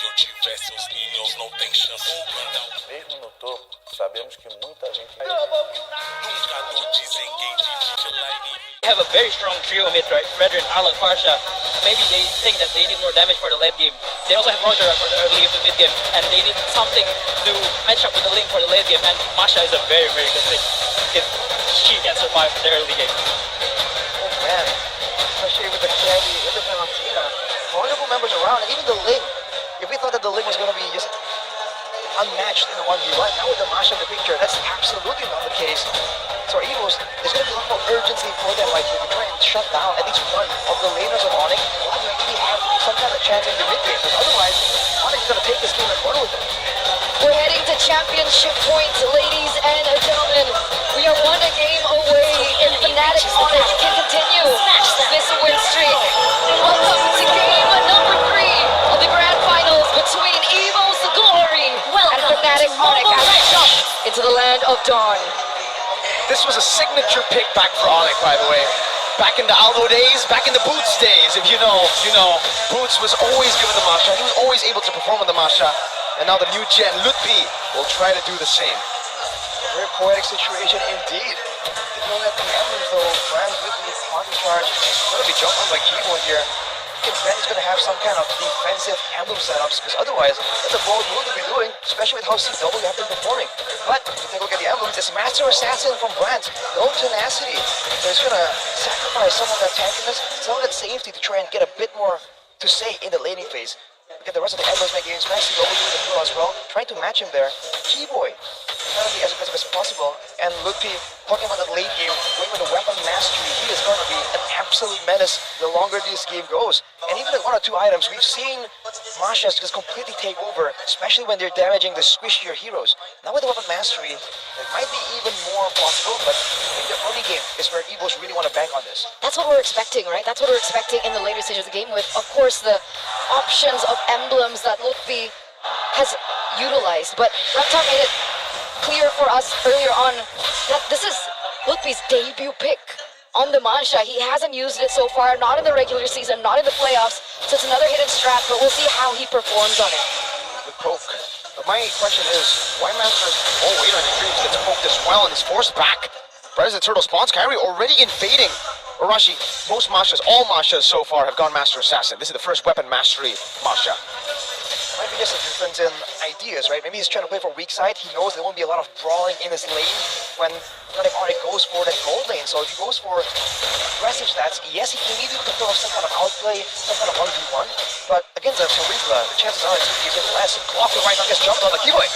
que eu tivesse, os ninhos não tem chance de mandar. Mesmo no topo, sabemos que muita gente Nunca no desengage line. They have a very strong trio mid, right? Fredrin, Alan, Farsha. Maybe they think that they need more damage for the late game. They also have Roger for the early game to mid game, and they need something to match up with the Link for the late game. And Masha is a very, very good pick if she can survive the early game. Oh man, especially with the Candy, with the Valentina, multiple members around, and even the Link. If we thought that the Link was going to be just unmatched in the 1v1, now with the Masha in the picture, that's absolutely not the case. So EVOS, there's going to be a lot more urgency for them right here to try and shut down at least one of the laners of Onyx. They want to really have some kind of chance in the mid game, because otherwise Onyx is going to take this game and run with it. We're heading to championship point, ladies and gentlemen. We are one game away, and Fnatic Onyx can continue this win streak. Welcome to game number 3 of the grand finals between EVOS Glory and Fnatic Onyx as we jump into the land of dawn. This was a signature pick back for Onyx, by the way. Back in the Aldo days, back in the Boots days, if you know. Boots was always given the Masha. He was always able to perform with the Masha. And now the new gen, Lutpi, will try to do the same. A very poetic situation indeed. Didn't know that the emblems though, Brand Lutpi, Quantum Charge, going to be jumping by Keyboard here. I think Ben is going to have some kind of defensive emblem setups, because otherwise, that's a bold move to be doing, especially with how CW have been performing. But if you take a look at the emblems, it's Master Assassin from Brand. No tenacity. So he's going to sacrifice some of that tankiness, some of that safety to try and get a bit more to say in the laning phase. Get the rest of the emblems making his match CW with the kill as well, trying to match him there. Keyboy, trying to be as aggressive as possible, and Lutpi talking about that late game, going with the weapon mastery. He is going to be an absolute menace the longer this game goes. And even with 1 or 2 items, we've seen Masha just completely take over, especially when they're damaging the squishier heroes. Now with the weapon mastery, it might be even more possible, but I think the early game is where EVOS really want to bank on this. That's what we're expecting, right? That's what we're expecting in the later stage of the game with, of course, the options of emblems that Lutpi has utilized. But Reptar made it clear for us earlier on that this is Lutpi's debut pick on the Masha. He hasn't used it so far, not in the regular season, not in the playoffs, so it's another hidden strat, but we'll see how he performs on it. The poke. But my question is, why Master... Oh, wait on the Dreams gets poked as well, and he's forced back. Bright as the Turtle spawns, Kyrie already invading. Urashi, most Mashas, all Mashas so far have gone Master Assassin. This is the first weapon mastery Masha. Might be just a difference in ideas, right? Maybe he's trying to play for weak side. He knows there won't be a lot of brawling in his lane when Fnatic Onyx goes for that gold lane. So if he goes for aggressive stats, yes, he can maybe pull off some kind of outplay, some kind of 1v1. But against a Sarika, the chances are he's getting less. Clockwork right now gets jumped on the keyboard.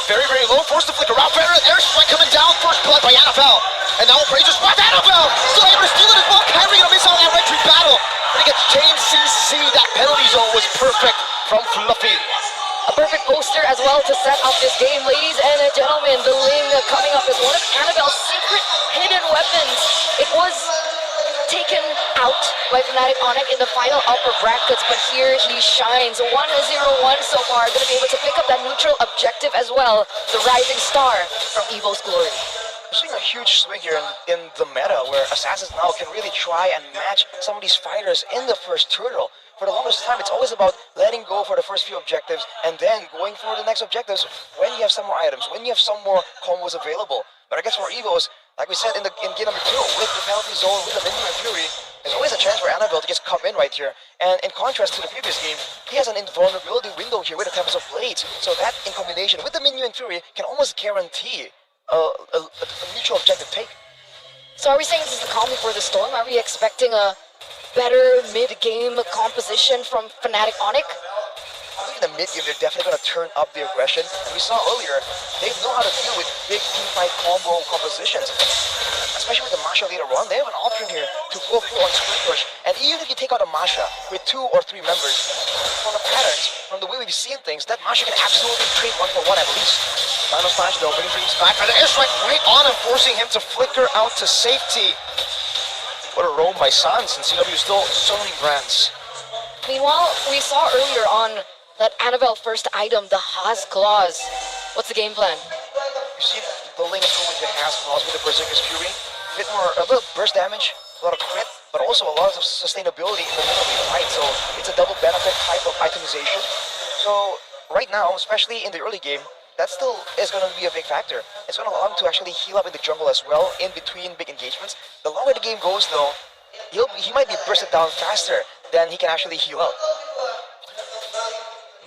Very, very low. Forced to flicker out. Airstrike coming down. First blood by Annabelle. And now Fraser spot Annabelle. Still able to steal it as well. Kyrie gonna miss out on that retreat battle. But he gets chain CC. That penalty zone was perfect from Fluffy. A perfect poster as well to set up this game, ladies and gentlemen. The Ling coming up as one of Annabelle's secret hidden weapons. It was taken out by Fnatic Onyx in the final upper brackets, but here he shines. 1-0-1 so far. Going to be able to pick up that neutral objective as well. The rising star from EVOS Glory. We're seeing a huge swing here in the meta where Assassins now can really try and match some of these fighters in the first turtle. For the longest time, it's always about letting go for the first few objectives and then going for the next objectives when you have some more items, when you have some more combos available. But I guess for EVOS, like we said in game number 2, with the penalty zone, with the Minion and Fury, there's always a chance for Annabelle to just come in right here. And in contrast to the previous game, he has an invulnerability window here with the Tempest of Blades. So that in combination with the Minion and Fury can almost guarantee a mutual objective take. So are we saying this is the calm before the storm? Are we expecting a better mid-game composition from Fnatic Onyx? I think in the mid-game, they're definitely going to turn up the aggression. And we saw earlier, they know how to deal with big team-fight combo compositions. Especially with the Masha later on, they have an option here to go full on split push. And even if you take out a Masha with 2 or 3 members, from the patterns, from the way we've seen things, that Masha can absolutely trade 1-for-1 at least. Final smash though, bringing Dreams back. And the airstrike right on him, forcing him to flicker out to safety. What a roam by Sans, and CW still sowing brands. Meanwhile, we saw earlier on that Annabelle first item, the Haas Claws. What's the game plan? You see the Ling is going with the Haas Claws with the Berserker's Fury. A little burst damage, a lot of crit, but also a lot of sustainability in the middle of the fight. So it's a double benefit type of itemization. So So right now, especially in the early game, that still is going to be a big factor. It's going to allow him to actually heal up in the jungle as well in between big engagements. The longer the game goes though, he might be bursted down faster than he can actually heal up.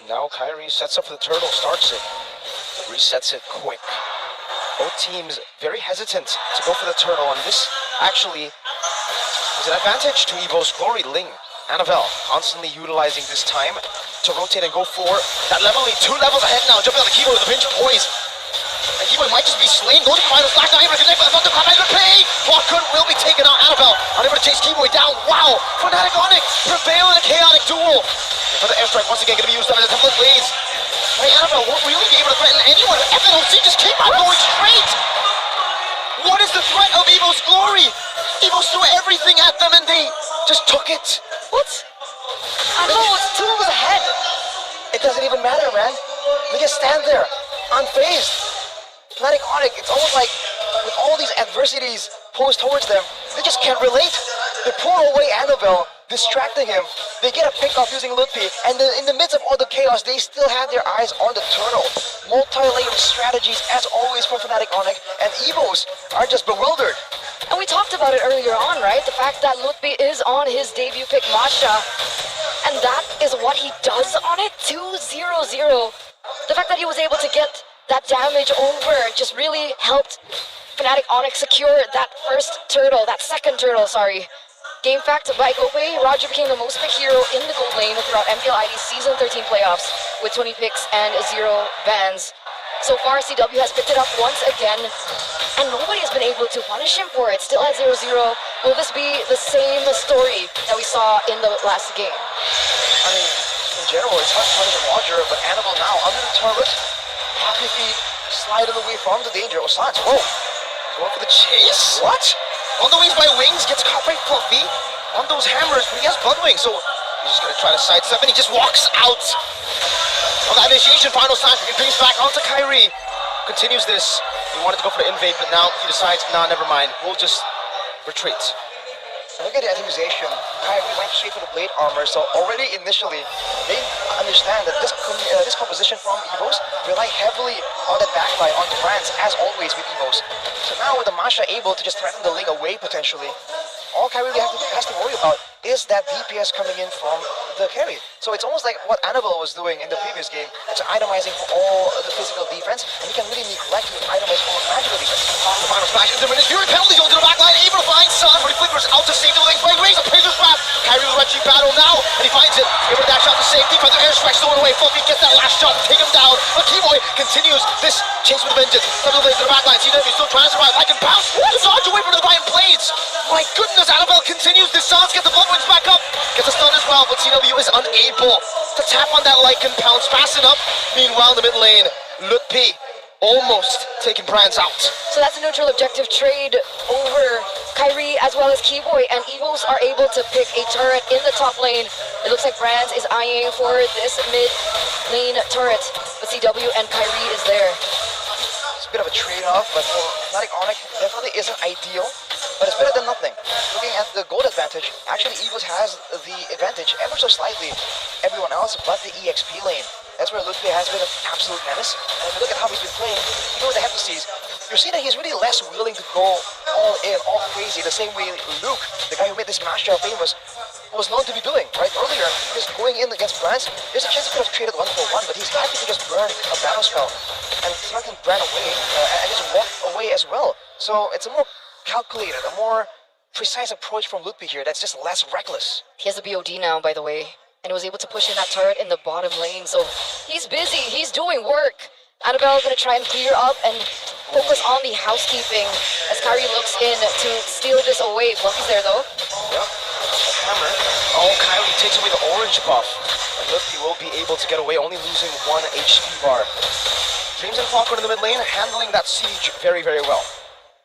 Now Kyrie sets up for the turtle, starts it, resets it quick. Both teams very hesitant to go for the turtle, and this actually is an advantage to EVOS Glory. Ling, Annabelle constantly utilizing this time to rotate and go for that level lead. 2 levels ahead now, jumping on the keyboard with the pinch poise. And keyboard might just be slain, goes to the final slash, not able to connect with the thunderclap, and good play! Hawkun will be taken out, Annabelle unable to chase keyboard down. Wow! Fnatic Onyx prevail in a chaotic duel. But the airstrike once again going to be used up in a couple of ways. Hey, Annabelle won't really be able to threaten anyone. FNOC just came out going straight! What is the threat of EVOS Glory? EVOS threw everything at them and they just took it. What? I know, it's 2 levels ahead. It doesn't even matter, man. They just stand there, unfazed. Fnatic Onyx, it's almost like with all these adversities posed towards them, they just can't relate. They pull away Annabelle, distracting him. They get a pick off using Ludpi, and in the midst of all the chaos, they still have their eyes on the turtle. Multi-layered strategies, as always, for Fnatic Onyx, and EVOS are just bewildered. And we talked about it earlier on, right? The fact that Ludpi is on his debut pick, Masha, and that is what he does on it, 2-0-0. The fact that he was able to get that damage over just really helped Fnatic Onyx secure that second turtle, sorry. Game fact by Gope, Roger became the most picked hero in the gold lane throughout MPL ID's Season 13 playoffs with 20 picks and 0 bans. So far, CW has picked it up once again, and nobody has been able to punish him for it. Still at 0-0. Will this be the same story that we saw in the last game? I mean, in general, it's hard to punish Roger, but Annabelle now under the turret, happy feet sliding away from the danger. Osans, whoa, going for the chase? What? On the wings by Wings, gets caught by Fluffy on those hammers, but he has Blood Wings, so he's just gonna try to sidestep, and he just walks out on the initiation. Final slash, he brings back onto Kyrie. Continues this. He wanted to go for the invade, but now he decides, nah, never mind. We'll just retreat. Look at the itemization. Kyrie went straight for the blade armor, so already initially, they understand that this composition from EVOS rely heavily on that backline, on Brands, as always with EVOS. So now with the Masha able to just threaten the Ling away potentially, all Kyrie really has to worry about is that DPS coming in from the carry. So it's almost like what Annabelle was doing in the previous game. It's itemizing for all the physical defense, and he can really neglect to itemize for magical defense. The final smash into the Fury penalty goes to the backline, able to find Sun, but he flickers out to safety with by Wings, a Prince's Wrap. Kyrie will retreat battle now, and he finds it. Able to dash out to safety, but the airstrike stolen away. Fluffy gets that last shot to take him down. But Keyboy continues this chase with a vengeance. Double blades to the backline. CW still trying to survive. I can bounce. The dodge away from the Divine Blades. My goodness, Annabelle continues. This Sans gets the Blood Wings back up. Gets a stun as well, but CW is unable to tap on that Lycan pounce fast enough. Meanwhile, in the mid lane, Ludpi almost taking Brands out. So that's a neutral objective trade over Kyrie as well as Keyboy, and EVOS are able to pick a turret in the top lane. It looks like Brands is eyeing for this mid lane turret, but CW and Kyrie is there. It's a bit of a trade-off, but for Fnatic Onyx, definitely isn't ideal, but it's better than nothing. Looking at the gold advantage, actually EVOS has the advantage ever so slightly everyone else but the EXP lane. That's where Ludpi has been an absolute menace. And if you look at how he's been playing, you know what they have to see. You're seeing that he's really less willing to go all in, all crazy, the same way Luke, the guy who made this matchup famous, was known to be doing, right? Earlier, just going in against Brands, there's a chance he could have traded 1-for-1, but he's happy to just burn a battle spell and threaten Brand away, and just walk away as well. So it's a more calculated, a more precise approach from Ludpi here that's just less reckless. He has a BOD now, by the way, and was able to push in that turret in the bottom lane, so he's busy, he's doing work. Annabelle is going to try and clear up and focus on the housekeeping as Kyrie looks in to steal this away. Fluffy's there though. Yep, a hammer. Oh, Kyrie takes away the orange buff, and Ludpi will be able to get away, only losing 1 HP bar. Dreams and Falcon in the mid lane, handling that siege very, very well.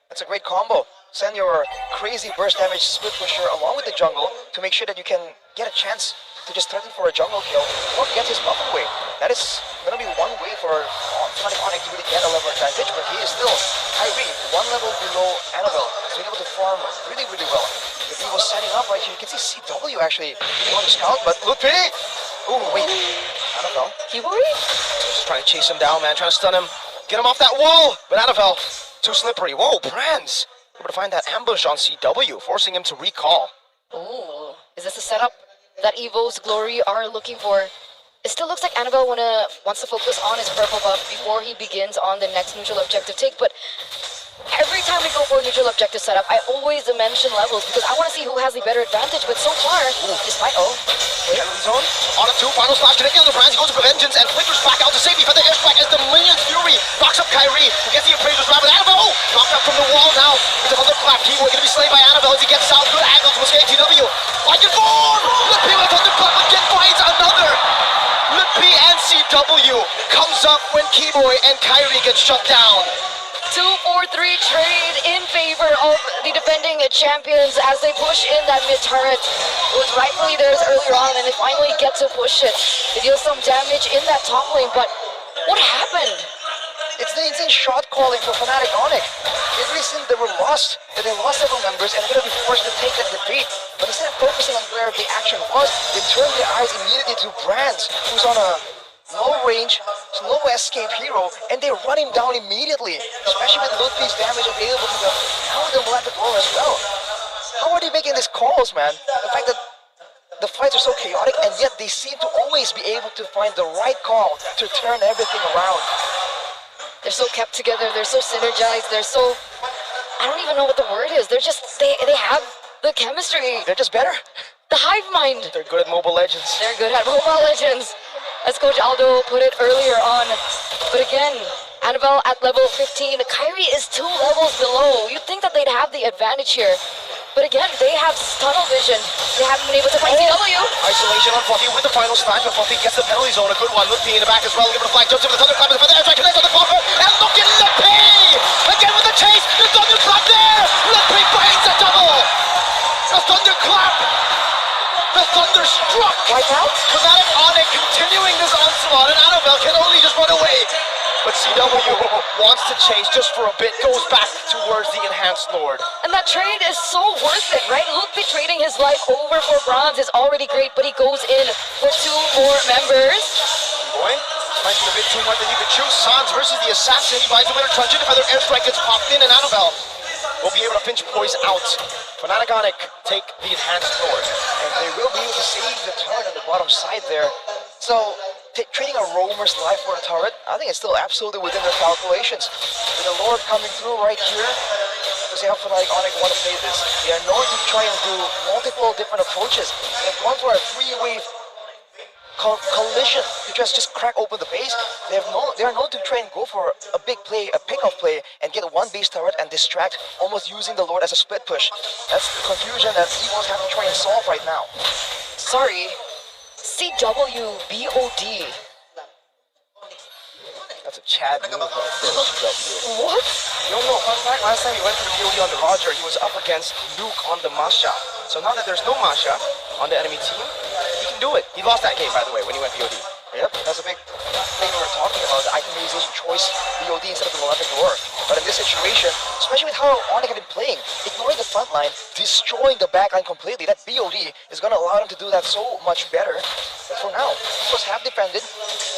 That's a great combo. Send your crazy burst damage split pusher along with the jungle to make sure that you can get a chance to just threaten for a jungle kill or get his buff away. That is going to be one way for Fnatic Onyx to really get a level advantage, but he is still Kyrie, 1 level below Annabelle. He's been able to farm really, really well. If he was setting up right here, you can see CW actually on the scout, but Ludpi! Ooh, wait, Annabelle. Kiboy? Just trying to chase him down, man. Trying to stun him. Get him off that wall. But Annabelle, too slippery. Whoa, Brands. Able to find that ambush on CW, forcing him to recall. Ooh, is this a setup that EVOS Glory are looking for? It still looks like Annabelle wants to focus on his purple buff before he begins on the next neutral objective take, but every time we go for a neutral objective setup, I always mention levels because I want to see who has the better advantage, but so far, despite, Penalty zone. On a 2, final slash connecting on the Brands. He goes for vengeance and flickers back out to safety for the airstrike as the Million Fury knocks up Kyrie, who gets the appraiser's round with Annabelle. Knocked up from the wall now. It's another clap. Kiboy going to be slain by Annabelle as he gets out. Good angle to escape TW. Like it form! Lippy with a thunderclap again finds another. Lippy and CW comes up when Kiboy and Kyrie get shut down. 2-4-3 trade in favor of the defending champions as they push in that mid turret. It was rightfully theirs earlier on, and they finally get to push it. They deal some damage in that top lane, but what happened? It's the insane shot calling for Fnatic Onyx. It recently they were lost, that they lost several members and they're going to be forced to take that defeat. But instead of focusing on where the action was, they turned their eyes immediately to Brands, who's on a low range, slow escape hero, and they run him down immediately, especially with Ludwig's damage available to them. How are they Malefic roll as well? How are they making these calls, man? The fact that the fights are so chaotic, and yet they seem to always be able to find the right call to turn everything around. They're so kept together, they're so synergized, they're so... I don't even know what the word is. They're just... They have the chemistry. They're just better. The hive mind. They're good at Mobile Legends. They're good at Mobile Legends, as Coach Aldo put it earlier on. But again, Annabelle at level 15. Kyrie is 2 levels below. You'd think that they'd have the advantage here. But again, they have tunnel vision. They haven't been able to find CW. Isolation on Fluffy with the final smash, but Fluffy gets the penalty zone. A good one. Lippy in the back as well. Give it a flag. Jumps over the thunderclap. The feather airstrike connects on the buffer. And look at Lippy! Again with the chase. The thunderclap there. Lippy finds a double. The thunderclap. The thunderstruck. Wipe out. Fnatic Onyx continuing this onslaught, and Annabelle can only just run away. But CW wants to chase just for a bit, goes back towards the Enhanced Lord. And that trade is so worth it, right? Ludwig trading his life over for bronze is already great, but he goes in for 2 more members. Boy, might be a bit too much that you could choose. Sans versus the Assassin. He buys the winner truncheon. If other airstrike gets popped in, and Annabelle will be able to pinch Poise out. Fnatic Onyx take the Enhanced Lord. And they will be able to save the turret on the bottom side there. So, trading a roamer's life for a turret, I think it's still absolutely within their calculations. With the Lord coming through right here, to see how Fnatic Onyx want to play this. They are known to try and do multiple different approaches. They've gone for a 3-wave collision to just crack open the base. They are known to try and go for a big play, a pick-off play, and get one base turret and distract, almost using the Lord as a split push. That's the confusion that EVOS have to try and solve right now. Sorry. CW BOD. That's a Chad move. What? You don't know, fun fact, last time he went for the BOD on the Roger, he was up against Nuke on the Masha. So now that there's no Masha on the enemy team, he can do it. He lost that game, by the way, when he went BOD. Yep, that's a big thing we were talking about, the itemization choice, BOD instead of the Malefic Roar. But in this situation, especially with how Onyx have been playing, ignoring the front line, destroying the back line completely, that BOD is going to allow them to do that so much better. But for now, EVOS have defended,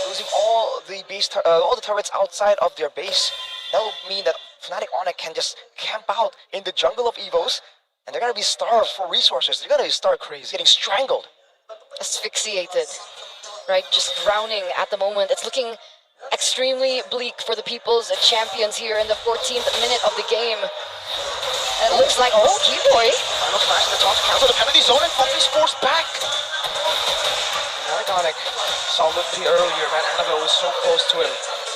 losing all the turrets outside of their base. That will mean that Fnatic Onyx can just camp out in the jungle of EVOS, and they're going to be starved for resources. They're going to start crazy, getting strangled. Asphyxiated. Right, just drowning at the moment. It's looking extremely bleak for the people's champions here in the 14th minute of the game. And it looks like, Kiboy. Final smash in the top, cancel the penalty zone, and Fluffy's forced back. Fnatic Onyx saw Lippy earlier, man. Annabelle was so close to him.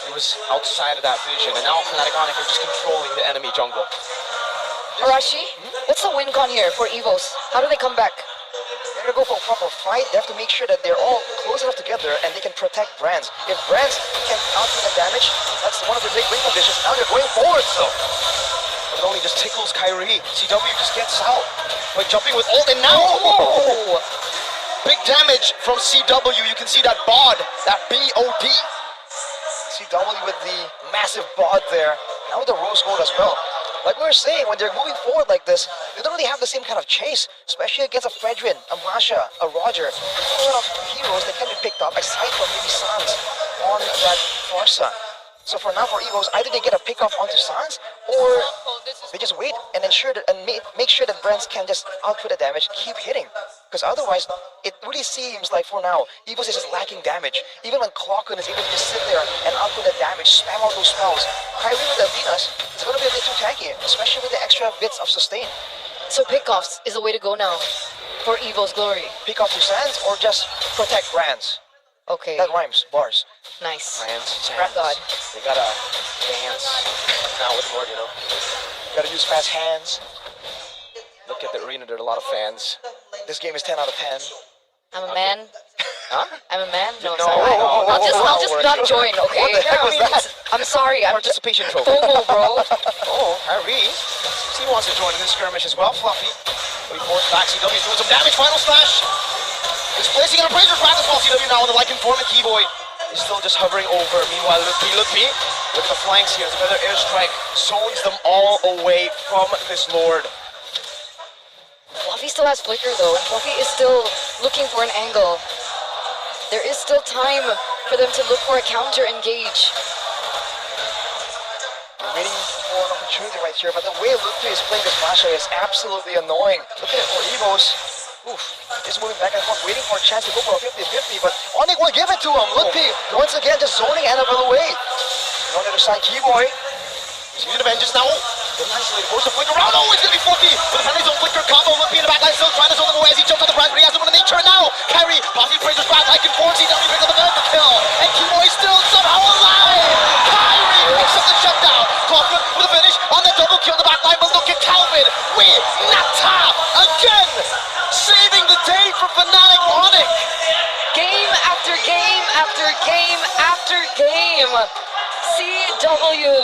He was outside of that vision, and now Fnatic Onyx are just controlling the enemy jungle. Arashi, what's the win con here for EVOS? How do they come back? They're going to go for a proper fight. They have to make sure that they're all close enough together and they can protect Brands. If Brands can outdo the damage, that's one of the big win conditions. Now they're going forward, so. But it only just tickles Kyrie. CW just gets out by jumping with ult, and now, big damage from CW. You can see that bod, that BOD. CW with the massive bod there. Now with the rose gold as well. Like we were saying, when they're moving forward like this, they don't really have the same kind of chase, especially against a Fredrin, a Masha, a Roger. There's a lot of heroes that can be picked up, aside from maybe Sans. versa. So for now, for EVOS, either they get a pick-off onto Sans, or they just wait and ensure that, and make sure that Brands can just output the damage, keep hitting. Because otherwise, it really seems like for now, EVOS is just lacking damage. Even when Clockun is able to just sit there and output the damage, spam out those spells, Kyrie with the Athenas is going to be a bit too tanky, especially with the extra bits of sustain. So pickoffs is the way to go now for EVO's glory. Pick off to Sans or just protect Brands. Okay, That rhymes, bars. nice. Brands, Rap God. They gotta dance. Now with Lord, you know. Gotta use fast hands. Look at the arena, there are a lot of fans. This game is 10 out of 10. I'm a man. Huh? I'm a man. No, No, sorry. I'll just not join. Okay. What the heck was that? I'm sorry. I'm just Participation trophy. FOMO, bro. Oh, Kyrie. He wants to join in this skirmish as well. Fluffy. We force back. CW is doing some damage. Final slash. He's placing an appraiser's practice while CW now on the like informant. Keyboy is still just hovering over. Meanwhile, Look at the flanks here. Another airstrike zones them all away from this Lord. Fluffy still has flicker though, and Fluffy is still looking for an angle. There is still time for them to look for a counter engage. We're waiting for an opportunity right here, but the way Lutfi is playing this Masha is absolutely annoying. Look at it for EVOS. Oof, just moving back and forth, waiting for a chance to go for a 50-50, but Onyx will give it to him. Lutfi, once again, just zoning Annabelle away. On the other side, Keyboy. He's using the vengeance now. Nicely, force the flicker around. Oh, it's going to be Fluffy with a penalty zone flicker combo. Lutfi in the backline still trying to zone them away as he jumps on the prize, but he has them in the nature now. Kyrie, possibly Fraser's back like in form. CW picks up the benefit kill, and Keyboy still somehow alive. Kyrie picks up the shutdown. Clockun with a finish on the double kill in the backline, but look at Calvin with Nata again, saving the day for Fnatic Onyx. Game after game after game after game. CW.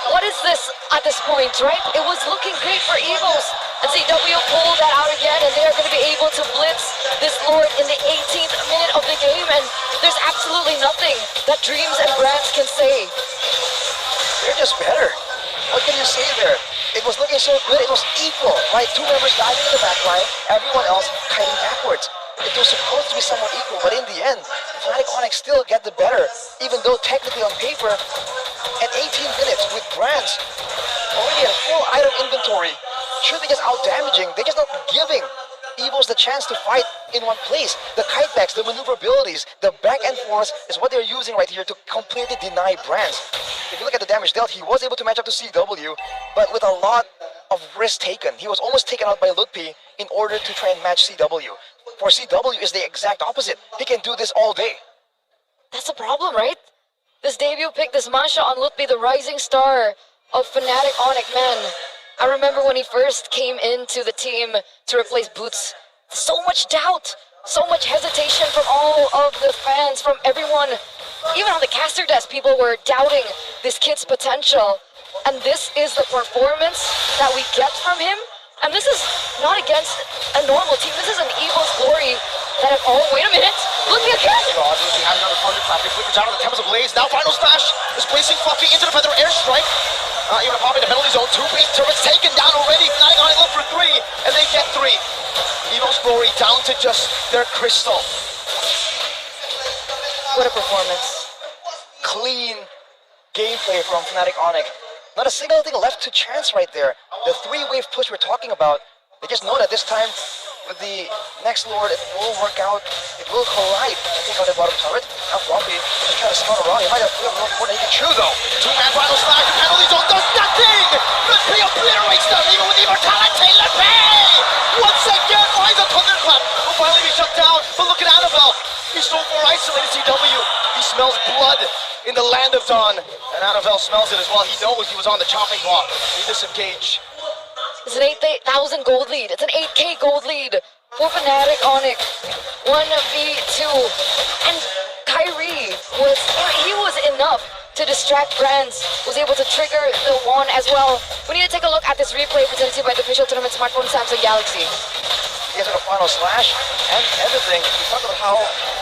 What is this at this point, right? It was looking great for EVOS, and CW pulled that out again, and they are going to be able to blitz this Lord in the 18th minute of the game, and there's absolutely nothing that Dreams and Brands can say. They're just better. What can you say there? It was looking so good, it was equal, right? Two members diving in the back line, everyone else kiting backwards. It was supposed to be somewhat equal, but in the end, Fnatic Onyx still get the better, even though technically on paper, at 18 minutes with Brands already at full item inventory, should be just out-damaging. They're just not giving EVOS the chance to fight in one place. The kite backs, the maneuverabilities, the back and forth is what they're using right here to completely deny Brands. If you look at the damage dealt, he was able to match up to CW, but with a lot of risk taken. He was almost taken out by Lutfi in order to try and match CW. For CW is the exact opposite. He can do this all day. That's the problem, right? This debut pick, this Masha on Lutfi, the rising star of Fnatic Onyx, man. I remember when he first came into the team to replace Boots. So much doubt, so much hesitation from all of the fans, from everyone. Even on the caster desk, people were doubting this kid's potential. And this is the performance that we get from him. And this is not against a normal team. This is an EVO's glory that have, oh, wait a minute. Look again. God, we have another thunderclap. He flickers out on the Temples of Blaze. Now final smash is placing Fluffy into the Feather Airstrike. Even popping the penalty zone. Two base turrets taken down already. Fnatic Onyx look for three, and they get three. EVO's glory down to just their crystal. What a performance. Clean gameplay from Fnatic Onyx. Not a single thing left to chance right there. The three-wave push we're talking about, they just know that this time with the next Lord, it will work out. It will collide. I think on the bottom turret. Now Floppy just trying to scout around. He might have flipped more than he can chew though. Two-man final slash. The penalty zone does nothing. Lutfi obliterates them even with immortality. Lutfi once again finds a thunderclap. Will finally be shut down. But look at Annabelle. He's so far isolated. CW. He smells blood in the land of Dawn, and Annabelle smells it as well. He knows he was on the chopping block. He disengaged. It's an 8,000 gold lead. It's an 8K gold lead for Fnatic Onyx. 1v2. And Kyrie was enough to distract Brands. Was able to trigger the one as well. We need to take a look at this replay presented to you by the official tournament smartphone Samsung Galaxy. He has a final slash and everything. We talked about how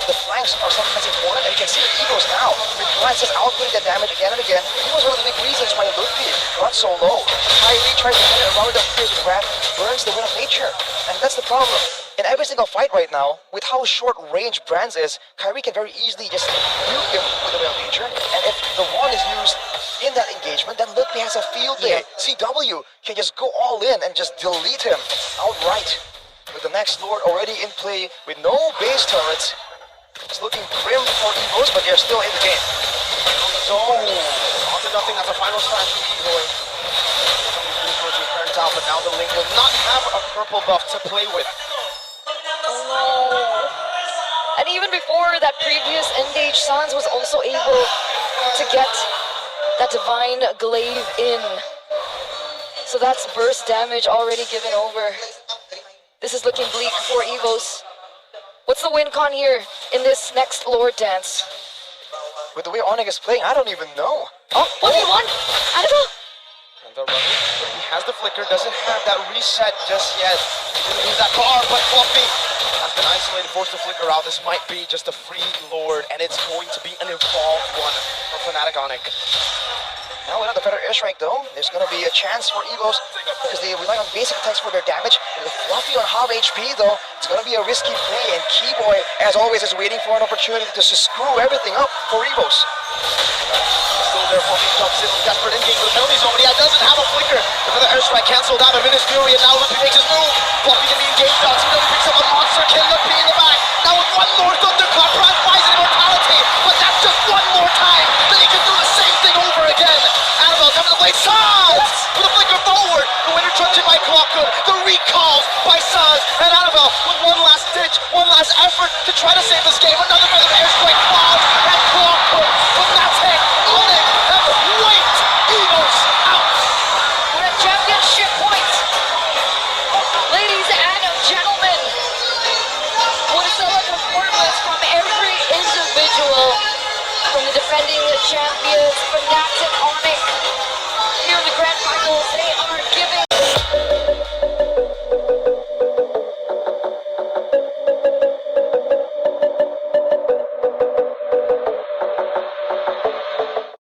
the flank tanks are something that's important, and you can see that EVOS now, with Glanz just outputting that damage again and again. He was one of the big reasons why Ludwig got so low. Kyrie tries to hit it around the field with Wrath, burns the Wind of Nature, and that's the problem. In every single fight right now, with how short range Brands is, Kyrie can very easily just nuke him with the Wind of Nature, and if the wand is used in that engagement, then Ludwig has a field day. CW can just go all in and just delete him outright. With the next Lord already in play, with no base turrets, it's looking grim for EVOS, but they're still in the game. So, on to nothing, that's a final stand from Evoy. Burnt out, but now the Link will not have a purple buff to play with. And even before that previous engage, Sans was also able to get that Divine Glaive in. So that's burst damage already given over. This is looking bleak for EVOS. What's the win con here in this next Lord dance? With the way Onyx is playing, I don't even know. Oh, 1v1? Annabelle? He has the flicker, doesn't have that reset just yet. He didn't use that bar, but Fluffy has been isolated, forced to flicker out. This might be just a free Lord, and it's going to be an evolved one for Fnatic Onyx. Now without the better airstrike though, there's going to be a chance for EVOS because they rely on basic attacks for their damage. With Fluffy on half HP though, it's going to be a risky play, and Keyboy, as always, is waiting for an opportunity to just screw everything up for EVOS. Still there, Fluffy jumps in with desperate engage with the penalty zone, but he doesn't have a flicker. Another airstrike cancelled out of Minus Fury, and now Lippy makes his move. Fluffy can be engaged on, CW picks up a monster kill, Lippy in the back. Now with one more Thunderclap, Brad buys immortality, but that's just one more time that he can do the same thing over again. Annabelle coming to the blade, Saz with a flicker forward. The winner truncheon by Clockwood, the recalls by Saz, and Annabelle with one last ditch, one last effort to try to save this game. Another bit of airstrike falls, and Clockwood, but that's it. Onyx have wiped EVOS out. We're at championship point. Ladies and gentlemen, what a stellar performance from every individual, from the defending champions,